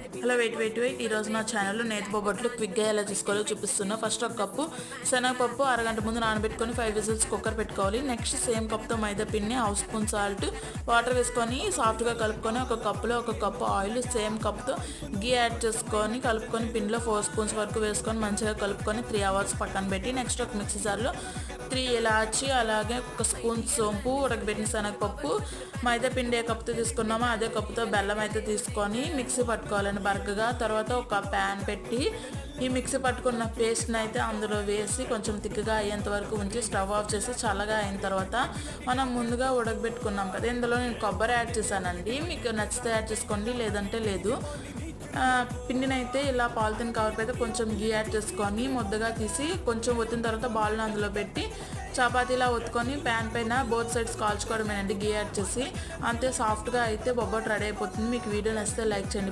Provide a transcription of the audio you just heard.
Hello wait ఈరోజు నా ఛానల్లో నేతి బొబ్బట్లు క్విక్గా ఎలా చేసుకోవాలో చూపిస్తున్నా. ఫస్ట్ ఒక కప్పు శనగపప్పు అరగంట ముందు నానబెట్టుకొని 5 విజిల్స్ కుక్కర్ పెట్టుకోవాలి. నెక్స్ట్ సేమ్ కప్తో మైదా పిండి, హాఫ్ స్పూన్ సాల్ట్, వాటర్ వేసుకొని సాఫ్ట్గా కలుపుకొని ఒక కప్పులో ఒక కప్పు ఆయిల్, సేమ్ కప్తో గీ యాడ్ చేసుకొని కలుపుకొని పిండిలో 4 స్పూన్స్ వరకు వేసుకొని మంచిగా కలుపుకొని 3 అవర్స్ పక్కన పెట్టి నెక్స్ట్ ఒక మిక్సీ జార్లో 3 ఇలాచి, అలాగే ఒక స్పూన్ సోంపు, ఉడకబెట్టిన శనగపప్పు, మైదా పిండి ఏ కప్పుతో తీసుకున్నామో అదే కప్పుతో బెల్లం అయితే తీసుకొని మిక్సీ పట్టుకోవాలని బరకగా. తర్వాత ఒక ప్యాన్ పెట్టి ఈ మిక్సీ పట్టుకున్న పేస్ట్ని అయితే అందులో వేసి కొంచెం తిక్కగా అయ్యేంత వరకు ఉంచి స్టవ్ ఆఫ్ చేసి చల్లగా అయిన తర్వాత మనం ముందుగా ఉడకబెట్టుకున్నాం కదా, ఇందులో నేను కొబ్బరి యాడ్ చేశానండి. మీకు నచ్చితే యాడ్ చేసుకోండి, లేదంటే లేదు. పిండిని అయితే ఇలా పాలిథిన్ కవర్ అయితే కొంచెం గీ యాడ్ చేసుకొని ముద్దగా తీసి కొంచెం ఒత్తిన తర్వాత బాల్ని అందులో పెట్టి చపాతీలా ఒత్తుకొని ప్యాన్ పైన బోత్ సైడ్స్ కాల్చుకోవడమేనండి గీ యాడ్ చేసి. అంతే, సాఫ్ట్గా అయితే బొబ్బట్ రెడీ అయిపోతుంది. మీకు వీడియో నచ్చితే లైక్ చేయండి.